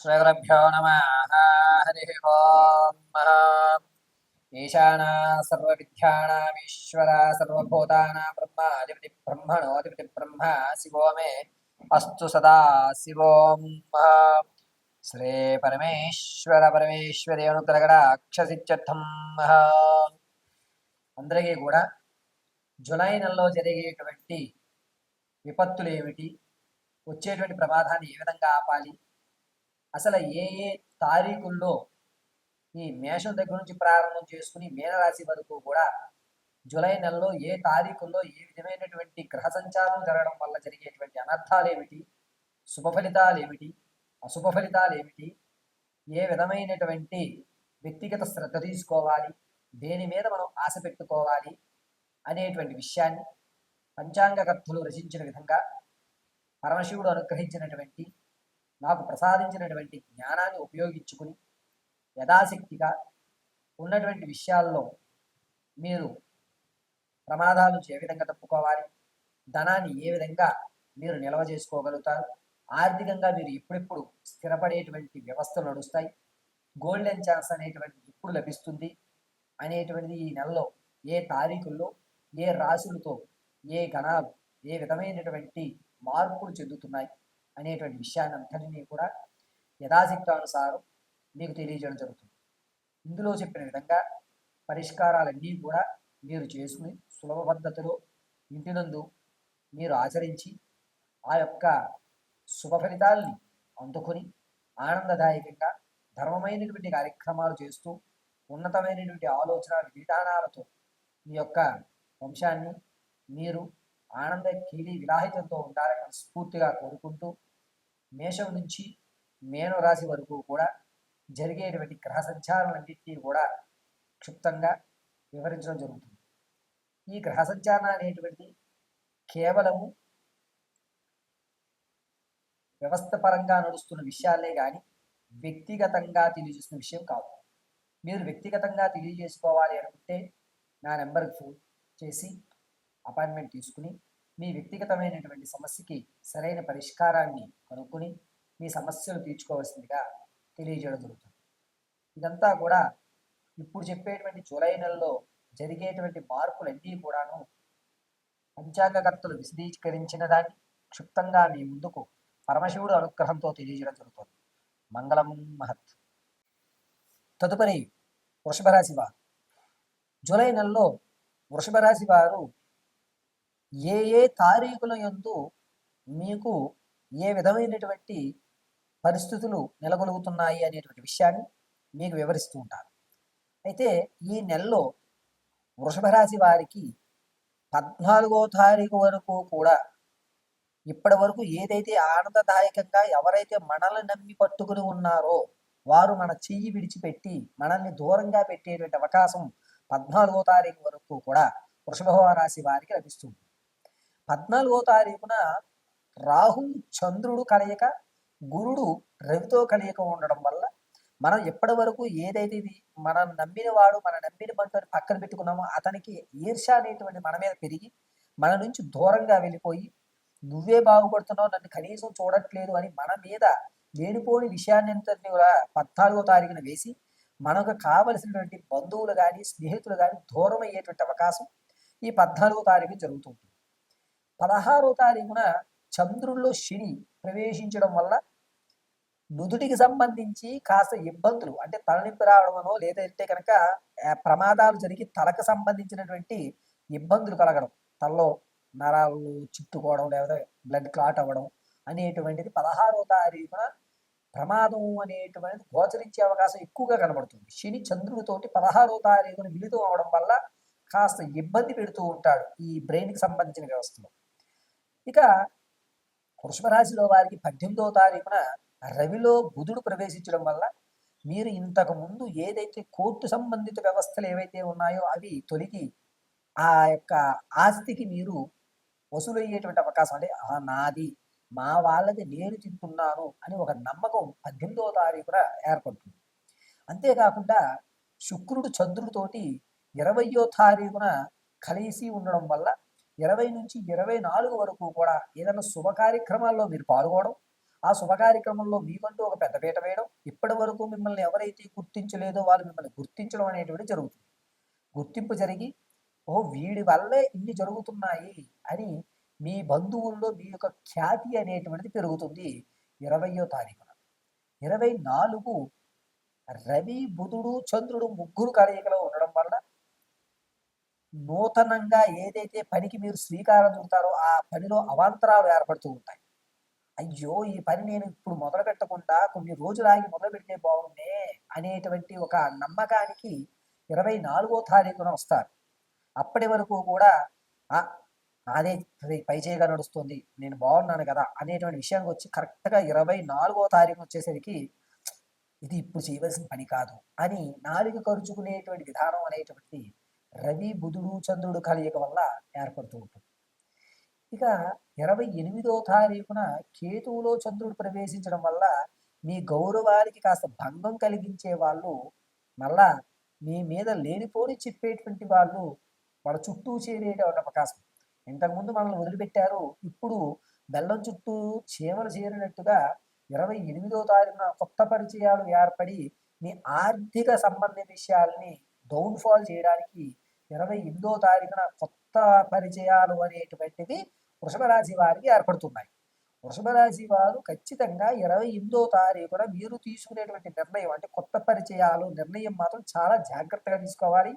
శ్రీగురుభ్యో నమః. హరి ఓం. ఈశానా సర్వవిద్యానామీశ్వర సర్వభూతానాం బ్రహ్మాధిపతి బ్రహ్మణోధిపతి బ్రహ్మ శివో మే అస్తు సదా శివోం. శ్రీ పరమేశ్వర పరమేశ్వరి అనుగ్రహ అక్షసిత్యర్థం. అందరికీ కూడా జులై నెలలో జరిగేటువంటి విపత్తులు ఏమిటి, వచ్చేటువంటి ప్రమాదాన్ని ఏ విధంగా ఆపాలి, అసలు ఏ ఏ తారీఖుల్లో ఈ మేషం దగ్గర నుంచి ప్రారంభం చేసుకుని మీనరాశి వరకు కూడా జూలై నెలలో ఏ తారీఖుల్లో ఏ విధమైనటువంటి గ్రహ సంచారం జరగడం వల్ల జరిగేటువంటి అనర్థాలు ఏమిటి, శుభ ఫలితాలు ఏమిటి, అశుభ ఫలితాలు ఏమిటి, ఏ విధమైనటువంటి వ్యక్తిగత శ్రద్ధ తీసుకోవాలి, దేని మీద మనం ఆశ పెట్టుకోవాలి అనేటువంటి విషయాన్ని పంచాంగకర్తలు రచించిన విధంగా పరమశివుడు అనుగ్రహించినటువంటి నాకు ప్రసాదించినటువంటి జ్ఞానాన్ని ఉపయోగించుకుని యథాశక్తిగా ఉన్నటువంటి విషయాల్లో మీరు ప్రమాదాల నుంచి ఏ విధంగా తప్పుకోవాలి, ధనాన్ని ఏ విధంగా మీరు నిల్వ చేసుకోగలుగుతారు, ఆర్థికంగా మీరు ఎప్పుడెప్పుడు స్థిరపడేటువంటి వ్యవస్థలు నడుస్తాయి, గోల్డెన్ ఛాన్స్ అనేటువంటి ఎప్పుడు లభిస్తుంది అనేటువంటిది ఈ నెలలో ఏ తారీఖుల్లో ఏ రాశులతో ఏ గణాలు ఏ విధమైనటువంటి మార్పులు చెందుతున్నాయి అనేటువంటి విషయాన్ని అంతటినీ కూడా యథాశక్తానుసారం మీకు తెలియజేయడం జరుగుతుంది. ఇందులో చెప్పిన విధంగా పరిష్కారాలన్నీ కూడా మీరు చేసుకుని సులభ పద్ధతిలో ఇంటినందు మీరు ఆచరించి ఆ యొక్క శుభ ఫలితాలని అందుకొని ఆనందదాయకంగా ధర్మమైనటువంటి కార్యక్రమాలు చేస్తూ ఉన్నతమైనటువంటి ఆలోచన విధానాలతో మీ యొక్క వంశాన్ని మీరు ఆనంద కీలి విలాహితంతో ఉండాలని స్ఫూర్తిగా కోరుకుంటూ మేషం నుంచి మేను రాశి వరకు కూడా జరిగేటువంటి గ్రహ సంచారాలన్నింటినీ కూడా క్షుప్తంగా వివరించడం జరుగుతుంది. ఈ గ్రహ సంచారణ అనేటువంటిది కేవలము వ్యవస్థ పరంగా నడుస్తున్న విషయాలే కానీ వ్యక్తిగతంగా తెలియజేస్తున్న విషయం కాదు. మీరు వ్యక్తిగతంగా తెలియజేసుకోవాలి అనుకుంటే నా నెంబర్కి ఫోన్ చేసి అపాయింట్మెంట్ తీసుకుని మీ వ్యక్తిగతమైనటువంటి సమస్యకి సరైన పరిష్కారాన్ని కనుక్కొని మీ సమస్యలు తీర్చుకోవాల్సిందిగా తెలియజేయడం జరుగుతుంది. ఇదంతా కూడా ఇప్పుడు చెప్పేటువంటి జూలై నెలలో జరిగేటువంటి మార్పులన్నీ కూడాను పంచాంగకర్తలు విశదీకరించిన దాన్ని క్షుప్తంగా మీ ముందుకు పరమశివుడు అనుగ్రహంతో తెలియజేయడం జరుగుతుంది. మంగళం మహత్. తదుపరి వృషభ రాశి వారు. జూలై నెలలో వృషభ రాశి వారు ఏ ఏ తారీఖుల యందు మీకు ఏ విధమైనటువంటి పరిస్థితులు నెలకొలుగుతున్నాయి అనేటువంటి విషయాన్ని మీకు వివరిస్తూ ఉంటారు. అయితే ఈ నెలలో వృషభ రాశి వారికి 14వ తారీఖు వరకు కూడా ఇప్పటి వరకు ఏదైతే ఆనందదాయకంగా ఎవరైతే మనల్ని నమ్మి పట్టుకుని ఉన్నారో వారు మన చెయ్యి విడిచిపెట్టి మనల్ని దూరంగా పెట్టేటువంటి అవకాశం 14వ తారీఖు వరకు కూడా వృషభ రాశి వారికి లభిస్తుంది. 14వ తారీఖున రాహు చంద్రుడు కలయిక, గురుడు రవితో కలయిక ఉండడం వల్ల మనం ఎప్పటి వరకు ఏదైతే ఇది మనం నమ్మిన వాడు మన నమ్మిన బంటుని పక్కన పెట్టుకున్నామో అతనికి ఈర్ష అనేటువంటి మన మీద పెరిగి మన నుంచి దూరంగా వెళ్ళిపోయి నువ్వే బాగుపడుతున్నావు నన్ను కనీసం చూడట్లేదు అని మన మీద లేనిపోని విషయాన్ని అంతటిని కూడా 14వ తారీఖున వేసి మనకు కావలసినటువంటి బంధువులు కానీ స్నేహితులు కానీ దూరం అయ్యేటువంటి అవకాశం ఈ 14వ తారీఖు జరుగుతుంది. 16వ తారీఖున చంద్రుల్లో శని ప్రవేశించడం వల్ల నుదుటికి సంబంధించి కాస్త ఇబ్బందులు అంటే తలనొప్పి రావడమనో లేదంటే కనుక ప్రమాదాలు జరిగి తలకు సంబంధించినటువంటి ఇబ్బందులు కలగడం, తలలో నరాలు చుట్టుకోవడం లేదా బ్లడ్ క్లాట్ అవ్వడం అనేటువంటిది 16వ తారీఖున ప్రమాదం అనేటువంటిది గోచరించే అవకాశం ఎక్కువగా కనబడుతుంది. శని చంద్రుడితోటి 16వ తారీఖున మిళితం అవడం వల్ల కాస్త ఇబ్బంది పెడుతూ ఉంటాడు ఈ బ్రెయిన్కి సంబంధించిన వ్యవస్థలో. ఇక వృషభ రాశిలో వారికి 18వ తారీఖున రవిలో బుధుడు ప్రవేశించడం వల్ల మీరు ఇంతకు ముందు ఏదైతే కోర్టు సంబంధిత వ్యవస్థలు ఏవైతే ఉన్నాయో అవి తొలగి ఆ యొక్క ఆస్తికి మీరు వసూలయ్యేటువంటి అవకాశం అంటే నాది మా వాళ్ళది నేను తింటున్నాను అని ఒక నమ్మకం 18వ తారీఖున ఏర్పడుతుంది. అంతేకాకుండా శుక్రుడు చంద్రుడితోటి 20వ తారీఖున కలిసి ఉండడం వల్ల 20 నుంచి 24 వరకు కూడా ఏదైనా శుభ కార్యక్రమాల్లో మీరు పాల్గొనడం, ఆ శుభ కార్యక్రమంలో మీకంటూ ఒక పెద్ద పీట వేయడం, ఇప్పటి వరకు మిమ్మల్ని ఎవరైతే గుర్తించలేదో వాళ్ళు మిమ్మల్ని గుర్తించడం అనేటువంటిది జరుగుతుంది. గుర్తింపు జరిగి, ఓహో! వీడి వల్లే ఇన్ని జరుగుతున్నాయి అని మీ బంధువుల్లో మీ యొక్క ఖ్యాతి అనేటువంటిది పెరుగుతుంది. 20వ తారీఖున. 24 రవి, బుధుడు, చంద్రుడు ముగ్గురు కలయికలో ఉండడం వల్ల నూతనంగా ఏదైతే పనికి మీరు శ్రీకారం చుడతారో ఆ పనిలో అవాంతరాలు ఏర్పడుతూ ఉంటాయి. అయ్యో! ఈ పని నేను ఇప్పుడు మొదలు పెట్టకుండా కొన్ని రోజులు ఆగి మొదలు పెడితే బాగుండే అనేటువంటి ఒక నమ్మకానికి 24వ తారీఖున వస్తారు. అప్పటి వరకు కూడా అదే పైచేయిగా నడుస్తుంది, నేను బాగున్నాను కదా అనేటువంటి విషయానికి వచ్చి కరెక్ట్గా 24వ తారీఖు వచ్చేసరికి ఇది ఇప్పుడు చేయవలసిన పని కాదు అని నాలుగు ఖర్చుకునేటువంటి విధానం అనేటువంటిది రవి, బుధుడు, చంద్రుడు కలయిక వల్ల ఏర్పడుతూ ఉంటుంది. ఇక 28వ తారీఖున కేతువులో చంద్రుడు ప్రవేశించడం వల్ల మీ గౌరవానికి కాస్త భంగం కలిగించే వాళ్ళు, మళ్ళా మీ మీద లేనిపోని చెప్పేటువంటి వాళ్ళు వాళ్ళ చుట్టూ చేరేటువంటి అవకాశం. ఇంతకుముందు మనల్ని వదిలిపెట్టారు, ఇప్పుడు బెల్లం చుట్టూ చీమలు చేరినట్టుగా 28వ తారీఖున కొత్త పరిచయాలు ఏర్పడి మీ ఆర్థిక సంబంధిత విషయాల్ని డౌన్ఫాల్ చేయడానికి 28వ తారీఖున కొత్త పరిచయాలు అనేటువంటివి వృషభ రాశి వారికి ఏర్పడుతున్నాయి. వృషభ రాశి వారు ఖచ్చితంగా 28వ తారీఖున మీరు తీసుకునేటువంటి నిర్ణయం అంటే కొత్త పరిచయాలు నిర్ణయం మాత్రం చాలా జాగ్రత్తగా తీసుకోవాలి.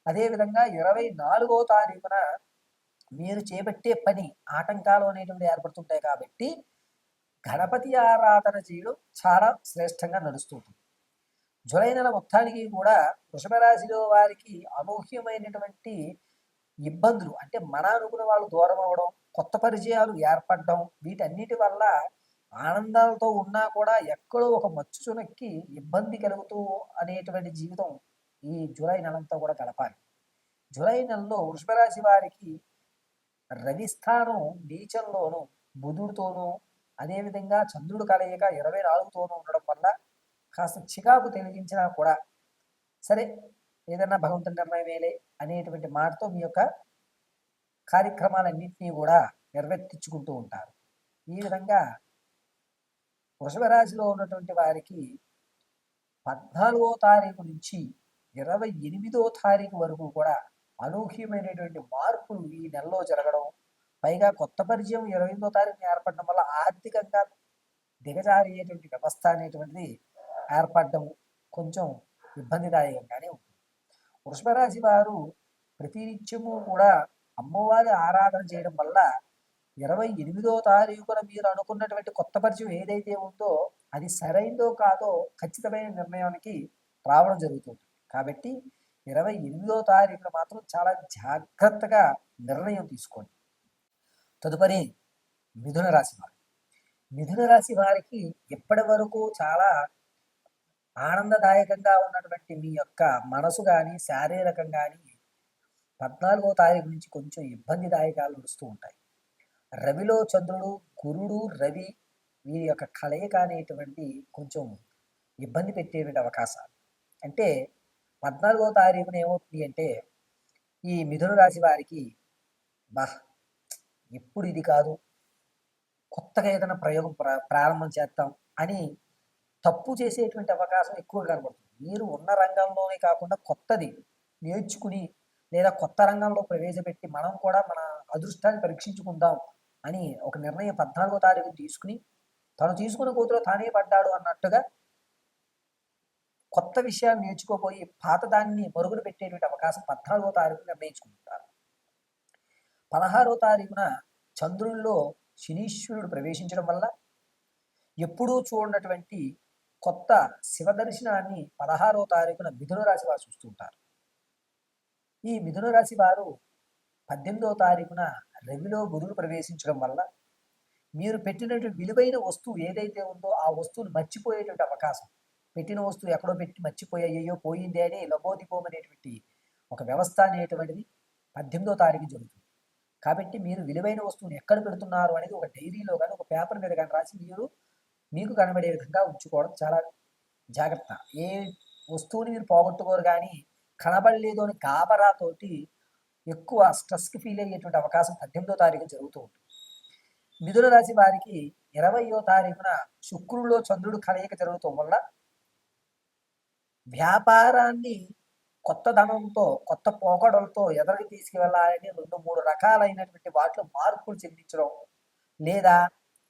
అదేవిధంగా 24వ తారీఖున మీరు చేపట్టే పని ఆటంకాలు అనేటువంటి ఏర్పడుతుంటాయి కాబట్టి గణపతి ఆరాధన చేయడం చాలా శ్రేష్టంగా నడుస్తుంది. జూలై నెల మొత్తానికి కూడా వృషభ రాశిలో వారికి అనూహ్యమైనటువంటి ఇబ్బందులు అంటే మన అనుకున్న వాళ్ళు దూరం అవ్వడం, కొత్త పరిచయాలు ఏర్పడడం, వీటన్నిటి వల్ల ఆనందాలతో ఉన్నా కూడా ఎక్కడో ఒక మచ్చు చునక్కి ఇబ్బంది కలుగుతూ అనేటువంటి జీవితం ఈ జూలై నెలంతా కూడా గడపాలి. జూలై నెలలో వృషభ రాశి వారికి రవి స్థానం నీచంలోను, బుధుడితోనూ అదేవిధంగా చంద్రుడు కలయిక 24తోనూ ఉండడం వల్ల కాస్త చికాకు తెలిగించినా కూడా సరే ఏదన్నా భగవంతుని నిర్ణయమేలే అనేటువంటి మాటతో మీ యొక్క కార్యక్రమాలన్నింటినీ కూడా నిర్వర్తించుకుంటూ ఉంటారు. ఈ విధంగా వృషభ రాశిలో ఉన్నటువంటి వారికి 14వ తారీఖు నుంచి 28వ తారీఖు వరకు కూడా అనూహ్యమైనటువంటి మార్పులు ఈ నెలలో జరగడం, పైగా కొత్త పరిచయం 28వ తారీఖున ఏర్పడడం వల్ల ఆర్థికంగా దిగజారేటువంటి వ్యవస్థ అనేటువంటిది ఏర్పడడం కొంచెం ఇబ్బందిదాయకంగానే ఉంటుంది. వృషభ రాశి వారు ప్రతినిత్యము కూడా అమ్మవారి ఆరాధన చేయడం వల్ల 28వ తారీఖున మీరు అనుకున్నటువంటి కొత్త పరిచయం ఏదైతే ఉందో అది సరైందో కాదో ఖచ్చితమైన నిర్ణయానికి రావడం జరుగుతుంది. కాబట్టి 28వ తారీఖున మాత్రం చాలా జాగ్రత్తగా నిర్ణయం తీసుకోండి. తదుపరి మిథున రాశి వారు. మిథున రాశి వారికి ఇప్పటి వరకు చాలా ఆనందదాయకంగా ఉన్నటువంటి మీ యొక్క మనసు కానీ శారీరకం కానీ 14వ తారీఖు నుంచి కొంచెం ఇబ్బందిదాయకాలు నడుస్తూ ఉంటాయి. రవిలో చంద్రుడు, గురుడు, రవి వీరి యొక్క కలయిక అనేటువంటి కొంచెం ఇబ్బంది పెట్టేటువంటి అవకాశాలు. అంటే 14వ తారీఖున ఏమవుతుంది అంటే ఈ మిథున రాశి వారికి ఎప్పుడు ఇది కాదు, కొత్తగా ఏదైనా ప్రయోగం ప్రారంభం చేద్దాం అని తప్పు చేసేటువంటి అవకాశం ఎక్కువగా కనబడుతుంది. మీరు ఉన్న రంగంలోనే కాకుండా కొత్తది నేర్చుకుని లేదా కొత్త రంగంలో ప్రవేశపెట్టి మనం కూడా మన అదృష్టాన్ని పరీక్షించుకుందాం అని ఒక నిర్ణయం 14వ తారీఖు తీసుకుని తను తీసుకున్న కూతురు తానే పడ్డాడు అన్నట్టుగా కొత్త విషయాలు నేర్చుకోబోయి పాతదాన్ని మరుగున పెట్టేటువంటి అవకాశం 14వ తారీఖు నిర్ణయించుకుంటారు. 16వ తారీఖున చంద్రుల్లో శనీశ్వరుడు ప్రవేశించడం వల్ల ఎప్పుడూ చూడనటువంటి కొత్త శివ దర్శనాన్ని 16వ తారీఖున మిథున రాశి వారు చూస్తుంటారు. ఈ మిథున రాశి వారు 18వ తారీఖున రవిలో బుధుడు ప్రవేశించడం వల్ల మీరు పెట్టినటువంటి విలువైన వస్తువు ఏదైతే ఉందో ఆ వస్తువును మర్చిపోయేటువంటి అవకాశం, పెట్టిన వస్తువు ఎక్కడో పెట్టి మర్చిపోయాయో పోయింది అని లబోదిపోమనేటువంటి ఒక వ్యవస్థ అనేటువంటిది 18వ తారీఖు జరుగుతుంది. కాబట్టి మీరు విలువైన వస్తువుని ఎక్కడ పెడుతున్నారు అనేది ఒక డైరీలో కానీ ఒక పేపర్ మీద కానీ రాసి మీరు మీకు కనబడే విధంగా ఉంచుకోవడం చాలా జాగ్రత్త. ఏ వస్తువుని మీరు పోగొట్టుకోరు కానీ కనబడలేదు అని గాబరాతోటి ఎక్కువ స్ట్రెస్కి ఫీల్ అయ్యేటువంటి అవకాశం 18వ తారీఖు జరుగుతూ ఉంటుంది. మిథున రాశి వారికి 20వ తారీఖున శుక్రుడిలో చంద్రుడు కలయిక జరగటం వల్ల వ్యాపారాన్ని కొత్త ధనంతో కొత్త పోకడలతో ఎదరికి తీసుకువెళ్ళాలని 2-3 రకాలైనటువంటి వాటిలో మార్పులు చెందించడం, లేదా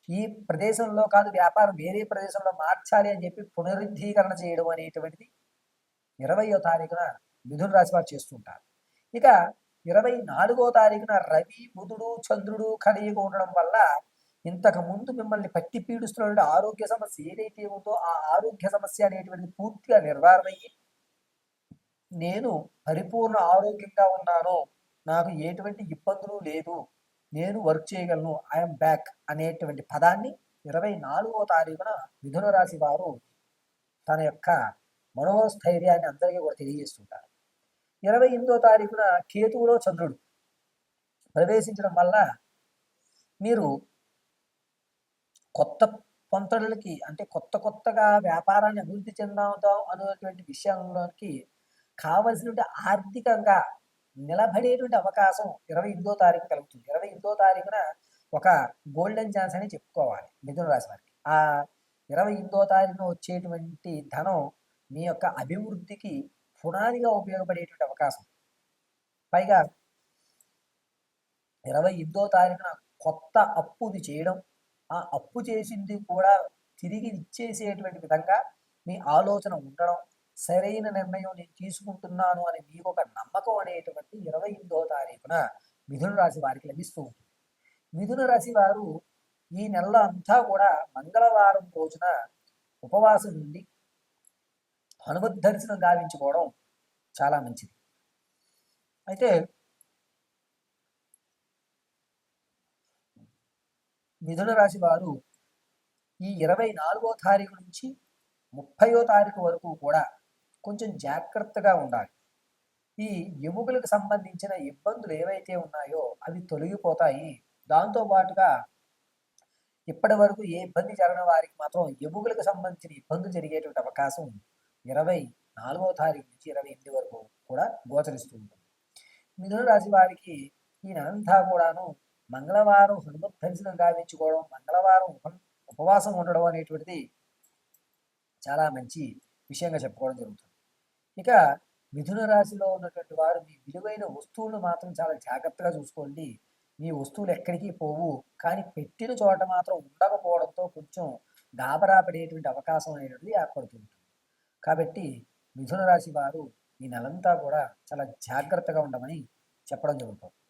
ఈ ప్రదేశంలో కాదు వ్యాపారం వేరే ప్రదేశంలో మార్చాలి అని చెప్పి పునరుద్ధీకరణ చేయడం అనేటువంటిది 20వ తారీఖున మిథున రాశి వారు చేస్తుంటారు. ఇక 24వ తారీఖున రవి బుధుడు చంద్రుడు కలయిక ఉండడం వల్ల ఇంతకు ముందు మిమ్మల్ని పట్టి పీడిస్తున్నటువంటి ఆరోగ్య సమస్య ఏదైతే ఉందో ఆ ఆరోగ్య సమస్య అనేటువంటిది పూర్తిగా నిర్వారణయ్యి నేను పరిపూర్ణ ఆరోగ్యంగా ఉన్నాను, నాకు ఎటువంటి ఇబ్బందులు లేదు, నేను వర్క్ చేయగలను, ఐఎమ్ బ్యాక్ అనేటువంటి పదాన్ని 24వ తారీఖున మిథున రాశి వారు తన యొక్క మనోస్థైర్యాన్ని అందరికీ కూడా తెలియజేస్తుంటారు. 28వ తారీఖున కేతువులో చంద్రుడు ప్రవేశించడం వల్ల మీరు కొత్త పొంతడలకి అంటే కొత్తగా వ్యాపారాన్ని అభివృద్ధి చెందాం అనేటువంటి విషయంలోకి కావలసినటువంటి ఆర్థికంగా నిలబడేటువంటి అవకాశం 28వ తారీఖు కలుగుతుంది. 28వ తారీఖున ఒక గోల్డెన్ ఛాన్స్ అని చెప్పుకోవాలి మిథున రాశి వారికి. ఆ 28వ తారీఖున వచ్చేటువంటి ధనం మీ యొక్క అభివృద్ధికి పునాదిగా ఉపయోగపడేటువంటి అవకాశం. పైగా 28వ తారీఖున కొత్త అప్పుది చేయడం, ఆ అప్పు చేసింది కూడా తిరిగి ఇచ్చేసేటువంటి విధంగా మీ ఆలోచన ఉండడం, సరైన నిర్ణయం నేను తీసుకుంటున్నాను అని మీకు ఒక నమ్మకం అనేటువంటి 28వ తారీఖున మిథున రాశి వారికి లభిస్తూ ఉంటుంది. మిథున రాశి వారు ఈ నెల అంతా కూడా మంగళవారం రోజున ఉపవాసం నుండి హనుమద్ దర్శనం గావించుకోవడం చాలా మంచిది. అయితే మిథున రాశి వారు ఈ 24వ తారీఖు నుంచి 30వ తారీఖు వరకు కూడా కొంచెం జాగ్రత్తగా ఉండాలి. ఈ ఎముకలకు సంబంధించిన ఇబ్బందులు ఏవైతే ఉన్నాయో అవి తొలగిపోతాయి. దాంతో పాటుగా ఇప్పటి వరకు ఏ ఇబ్బంది జరగని వారికి మాత్రం ఎముకలకు సంబంధించిన ఇబ్బందులు జరిగేటువంటి అవకాశం 24వ తారీఖు నుంచి 28 వరకు కూడా గోచరిస్తూ ఉంటుంది. మిథున రాశి వారికి ఈ నెలంతా కూడాను మంగళవారం హనుమత్ దర్శనం గావించుకోవడం, మంగళవారం ఉపవాసం ఉండడం అనేటువంటిది చాలా మంచి విషయంగా చెప్పుకోవడం జరుగుతుంది. ఇక మిథున రాశిలో ఉన్నటువంటి వారు మీ విలువైన వస్తువులను మాత్రం చాలా జాగ్రత్తగా చూసుకోండి. మీ వస్తువులు ఎక్కడికి పోవు, కానీ పెట్టిన చోట మాత్రం ఉండకపోవడంతో కొంచెం గాబరా పడేటువంటి అవకాశం అనేటువంటిది ఏర్పడుతుంది. కాబట్టి మిథున రాశి వారు ఈ నెలంతా కూడా చాలా జాగ్రత్తగా ఉండమని చెప్పడం జరుగుతుంది.